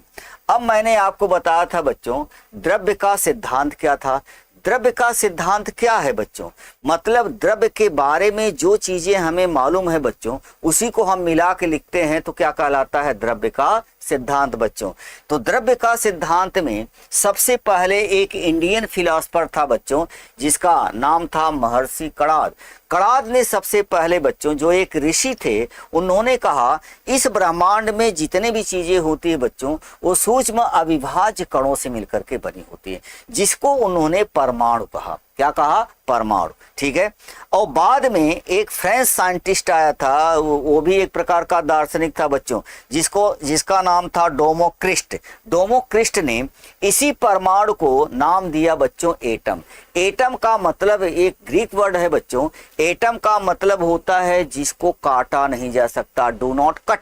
अब मैंने आपको बताया था बच्चों द्रव्य का सिद्धांत क्या था। द्रव्य का सिद्धांत क्या है बच्चों, मतलब द्रव्य के बारे में जो चीजें हमें मालूम है बच्चों उसी को हम मिला के लिखते हैं तो क्या कहलाता है, द्रव्य का सिद्धांत बच्चों। तो द्रव्य का सिद्धांत में सबसे पहले एक इंडियन फिलोसफर था बच्चों जिसका नाम था महर्षि कणाद। कणाद ने सबसे पहले बच्चों, जो एक ऋषि थे, उन्होंने कहा इस ब्रह्मांड में जितने भी चीजें होती है बच्चों वो सूक्ष्म अविभाज्य कणों से मिलकर के बनी होती है, जिसको उन्होंने परमाणु कहा। क्या कहा, परमाणु। ठीक है। और बाद में एक फ्रेंच साइंटिस्ट आया था, वो भी एक प्रकार का दार्शनिक था बच्चों, जिसका नाम था डोमोक्रिस्ट। डोमोक्रिस्ट ने इसी परमाणु को नाम दिया बच्चों एटम। एटम का मतलब एक ग्रीक वर्ड है बच्चों। एटम का मतलब होता है जिसको काटा नहीं जा सकता, डू नॉट कट,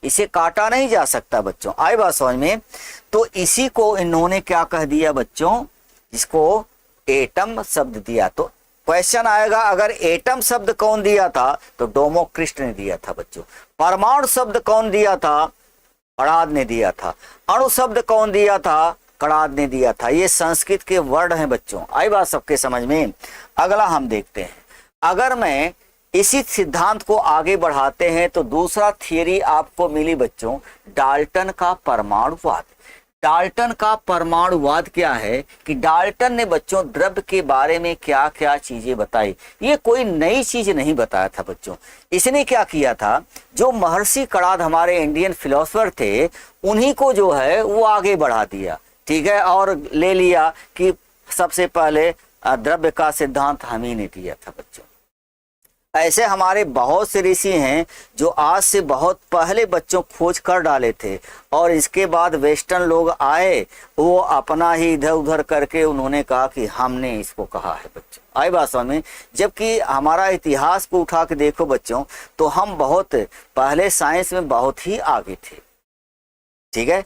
इसे काटा नहीं जा सकता बच्चों। आई बात समझ में। तो इसी को इन्होंने क्या कह दिया बच्चों, इसको एटम शब्द दिया। तो क्वेश्चन आएगा, अगर एटम शब्द कौन दिया था, तो डोमोक्रिस्ट ने दिया था बच्चों। परमाणु शब्द कौन दिया था, कणाद ने दिया था। अणु शब्द कौन दिया था, कणाद ने दिया था। ये संस्कृत के वर्ड हैं बच्चों। आई बात सबके समझ में। अगला हम देखते हैं, अगर मैं इसी सिद्धांत को आगे बढ़ाते हैं तो दूसरा थियरी आपको मिली बच्चों, डाल्टन का परमाणुवाद। डाल्टन का परमाणुवाद क्या है कि डाल्टन ने बच्चों द्रव्य के बारे में क्या क्या चीजें बताई। ये कोई नई चीज नहीं बताया था बच्चों। इसने क्या किया था, जो महर्षि कणाद हमारे इंडियन फिलोसोफर थे, उन्हीं को जो है वो आगे बढ़ा दिया। ठीक है। और ले लिया कि सबसे पहले द्रव्य का सिद्धांत हम ही ने दिया था बच्चों। ऐसे हमारे बहुत से ऋषि हैं जो आज से बहुत पहले बच्चों खोज कर डाले थे, और इसके बाद वेस्टर्न लोग आए, वो अपना ही इधर उधर करके उन्होंने कहा कि हमने इसको कहा है बच्चों। आई बात समझ में। जबकि हमारा इतिहास को उठा के देखो बच्चों, तो हम बहुत पहले साइंस में बहुत ही आगे थे। ठीक है।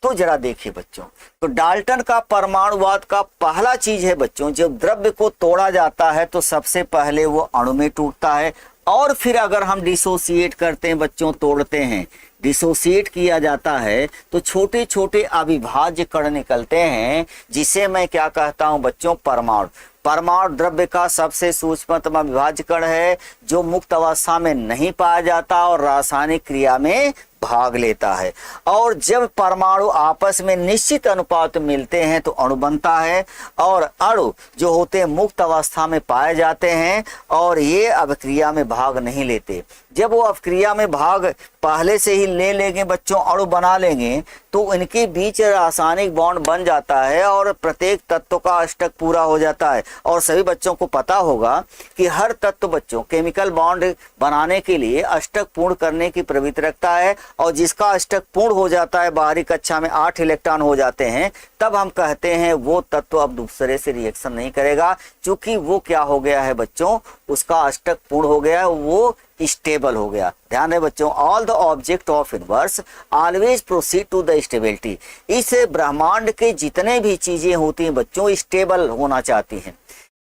तो जरा देखिए बच्चों, तो डाल्टन का परमाणुवाद का पहला चीज है बच्चों, जब द्रव्य को तोड़ा जाता है तो सबसे पहले वो अणु में टूटता है, और फिर अगर हम डिसोसिएट करते हैं बच्चों, तोड़ते हैं, डिसोसिएट किया जाता है, तो छोटे छोटे अविभाज्य कण निकलते हैं, जिसे मैं क्या कहता हूं बच्चों, परमाणु। परमाणु द्रव्य का सबसे सूक्ष्मतम अविभाज्य कण है, जो मुक्त अवस्था में नहीं पाया जाता और रासायनिक क्रिया में भाग लेता है। और जब परमाणु आपस में निश्चित अनुपात मिलते हैं तो अणु बनता है, और अणु जो होते हैं मुक्त अवस्था में पाए जाते हैं, और ये अभिक्रिया में भाग नहीं लेते। जब वो अभिक्रिया में भाग पहले से ही ले लेंगे बच्चों, अणु बना लेंगे, तो इनके बीच रासायनिक बॉन्ड बन जाता है और प्रत्येक तत्व का अष्टक पूरा हो जाता है। और सभी बच्चों को पता होगा कि हर तत्व बच्चों केमिकल बॉन्ड बनाने के लिए अष्टक पूर्ण करने की प्रवृत्ति रखता है, और जिसका अष्टक पूर्ण हो जाता है, बाहरी कक्षा में 8 इलेक्ट्रॉन हो जाते हैं, तब हम कहते हैं वो तत्व अब दूसरे से रिएक्शन नहीं करेगा, क्योंकि वो क्या हो गया है बच्चों, उसका अष्टक पूर्ण हो गया, वो स्टेबल हो गया। ध्यान रहे बच्चों, all the object of universe always proceed to the stability. इस ब्रह्मांड के जितने भी चीजें होती हैं बच्चों, स्टेबल होना चाहती हैं।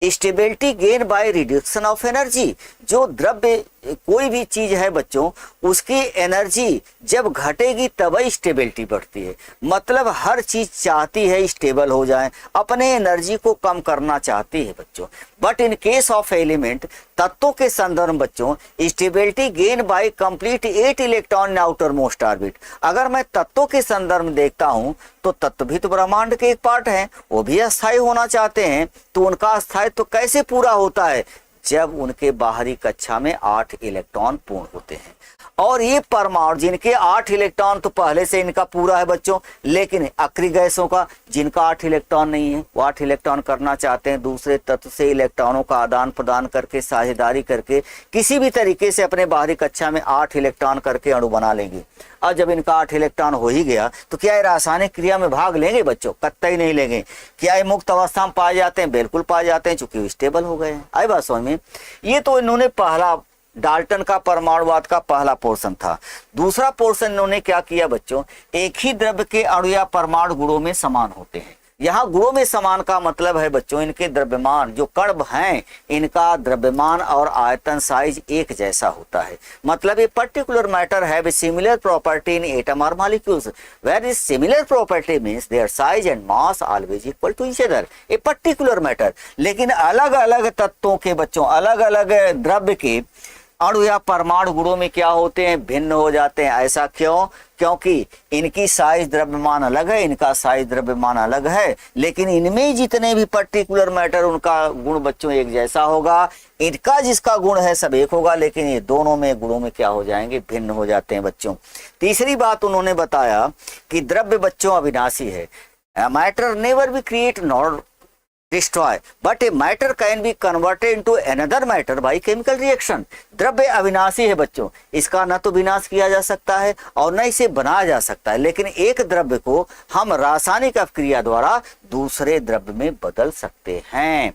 Stability gain by reduction of energy. जो द्रव्य कोई भी चीज है बच्चों, उसकी एनर्जी जब घटेगी तभी स्टेबिलिटी बढ़ती है। मतलब हर चीज चाहती है स्टेबल हो जाए, अपने एनर्जी को कम करना चाहती है बच्चों। But in case of element, तत्वों के संदर्भ बच्चों, stability gain by complete 8 electron outer most orbit. अगर मैं तत्वों के संदर्भ में देखता हूं तो तत्व भी तो ब्रह्मांड के एक पार्ट हैं, वो भी अस्थायी होना चाहते हैं। तो उनका अस्थायित्व तो कैसे पूरा होता है, जब उनके बाहरी कक्षा में 8 इलेक्ट्रॉन पूर्ण होते हैं। और ये परमाणु जिनके 8 इलेक्ट्रॉन तो पहले से इनका पूरा है बच्चों, लेकिन अक्रिय गैसों का जिनका 8 इलेक्ट्रॉन नहीं है, वो 8 इलेक्ट्रॉन करना चाहते हैं, दूसरे तत्व से इलेक्ट्रॉनों का आदान प्रदान करके, साझेदारी करके, किसी भी तरीके से अपने बाहरी कक्षा में 8 इलेक्ट्रॉन करके अणु बना लेंगे। और जब इनका 8 इलेक्ट्रॉन हो ही गया तो क्या ये रासायनिक क्रिया में भाग लेंगे बच्चों? कतई नहीं लेंगे। क्या ये मुक्त अवस्था में पाए जाते हैं? बिल्कुल पाए जाते हैं, चूंकि स्टेबल हो गए हैं। आई बात समझ में। ये तो इन्होंने पहला डाल्टन का परमाणुवाद का पहला पोर्शन था। दूसरा पोर्शन इन्होंने क्या किया बच्चों, एक ही द्रव्य के अणु या परमाणु गुणों में समान होते हैं। यहाँ गुणों में समान का मतलब है बच्चों, इनके द्रव्यमान जो कण हैं, इनका द्रव्यमान और आयतन साइज एक जैसा होता है। मतलब ये पर्टिकुलर मैटर है सिमिलर प्रॉपर्टी इन एटम और molecules, where is similar property means their size and mass always equal to each other. A particular matter, लेकिन अलग अलग तत्वों के बच्चों, अलग अलग द्रव्य के अणु या परमाणु गुणों में क्या होते हैं, भिन्न हो जाते हैं। ऐसा क्यों? क्योंकि इनकी साइज द्रव्यमान अलग है, इनका साइज द्रव्यमान अलग है, लेकिन इनमें जितने भी पर्टिकुलर मैटर उनका गुण बच्चों एक जैसा होगा। इनका जिसका गुण है सब एक होगा, लेकिन ये दोनों में गुणों में क्या हो जाएंगे, भिन्न हो जाते हैं बच्चों। तीसरी बात उन्होंने बताया कि द्रव्य बच्चों अविनाशी है। Matter never be create nor destroy, but a matter can be converted into another matter by chemical reaction. द्रव्य अविनाशी है बच्चों, इसका न तो विनाश किया जा सकता है और न इसे बनाया जा सकता है, लेकिन एक द्रव्य को हम रासायनिक अपक्रिया द्वारा दूसरे द्रव्य में बदल सकते हैं।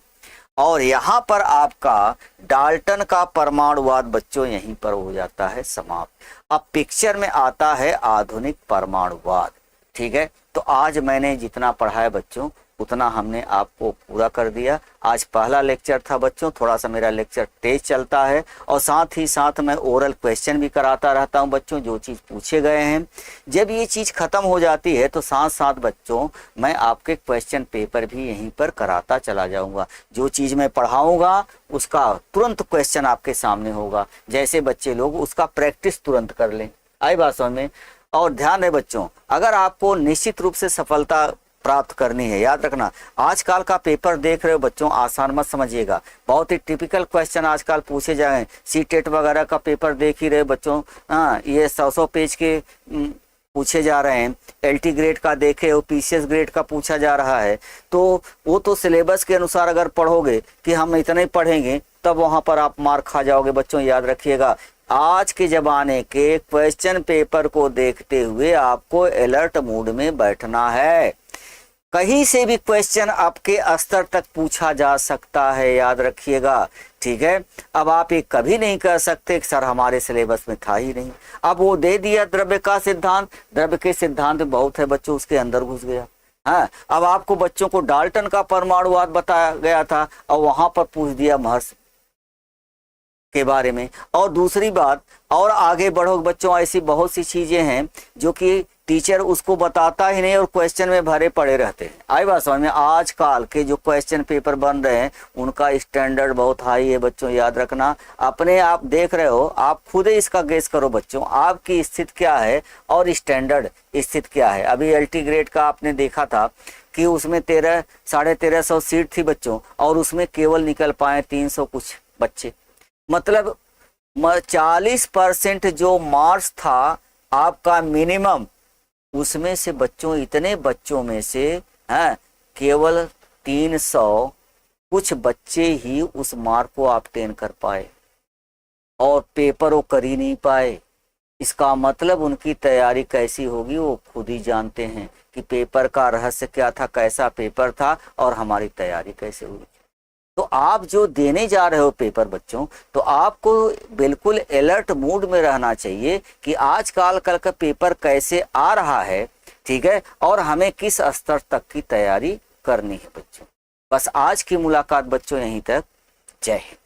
और यहाँ पर आपका डाल्टन का परमाणुवाद बच्चों यहीं पर हो जाता है समाप्त। अब पिक्चर में आता है आधुनिक परमाणुवाद। ठीक है, तो आज मैंने जितना पढ़ा है बच्चों उतना हमने आपको पूरा कर दिया। आज पहला लेक्चर था बच्चों, थोड़ा सा मेरा लेक्चर तेज चलता है और साथ ही साथ मैं ओरल क्वेश्चन भी कराता रहता हूं बच्चों, जो चीज़ पूछे गए हैं। जब ये चीज़ ख़त्म हो जाती है तो साथ साथ बच्चों मैं आपके क्वेश्चन पेपर भी यहीं पर कराता चला जाऊंगा। जो चीज़ मैं पढ़ाऊँगा उसका तुरंत क्वेश्चन आपके सामने होगा, जैसे बच्चे लोग उसका प्रैक्टिस तुरंत कर लें। आई बात समझ में? और ध्यान है बच्चों, अगर आपको निश्चित रूप से सफलता प्राप्त करनी है, याद रखना आजकल का पेपर देख रहे हो बच्चों, आसान मत समझिएगा। बहुत ही टिपिकल क्वेश्चन आजकल पूछे जाए, सीटेट वगैरह का पेपर देख ही रहे बच्चों। हाँ, ये 100 पेज के पूछे जा रहे हैं। एलटी ग्रेड का देखे हो, पीसीएस ग्रेड का पूछा जा रहा है, तो वो तो सिलेबस के अनुसार अगर पढ़ोगे कि हम इतने पढ़ेंगे तब वहां पर आप मार्क खा जाओगे बच्चों। याद रखिएगा, आज के ज़माने के क्वेश्चन पेपर को देखते हुए आपको अलर्ट मूड में बैठना है। कहीं से भी क्वेश्चन आपके स्तर तक पूछा जा सकता है, याद रखिएगा। ठीक है, अब आप ये कभी नहीं कह सकते कि सर हमारे सिलेबस में था ही नहीं। अब वो दे दिया द्रव्य का सिद्धांत, द्रव्य के सिद्धांत बहुत है बच्चों, उसके अंदर घुस गया। हाँ, अब आपको बच्चों को डाल्टन का परमाणुवाद बताया गया था और वहां पर पूछ दिया महर्ष के बारे में। और दूसरी बात, और आगे बढ़ो बच्चों, ऐसी बहुत सी चीजें हैं जो कि टीचर उसको बताता ही नहीं और क्वेश्चन में भरे पड़े रहते हैं। आई बात समझ में? आजकल के जो क्वेश्चन पेपर बन रहे हैं उनका स्टैंडर्ड बहुत हाई है बच्चों, याद रखना। अपने आप देख रहे हो, आप खुद ही इसका गेस करो बच्चों, आपकी स्थिति क्या है और स्टैंडर्ड स्थिति क्या है। अभी एलटी ग्रेड का आपने देखा था कि उसमें 1300-1350 सीट थी बच्चों, और उसमें केवल निकल पाए 300 कुछ बच्चे। मतलब 40% जो मार्क्स था आपका मिनिमम, उसमें से बच्चों, इतने बच्चों में से हैं केवल 300 कुछ बच्चे ही उस मार्क को ऑब्टेन कर पाए और पेपर वो कर ही नहीं पाए। इसका मतलब उनकी तैयारी कैसी होगी वो खुद ही जानते हैं कि पेपर का रहस्य क्या था, कैसा पेपर था और हमारी तैयारी कैसे हुई। तो आप जो देने जा रहे हो पेपर बच्चों, तो आपको बिल्कुल अलर्ट मूड में रहना चाहिए कि आजकल कल का पेपर कैसे आ रहा है। ठीक है, और हमें किस स्तर तक की तैयारी करनी है बच्चों। बस आज की मुलाकात बच्चों यहीं तक। जय हिंद।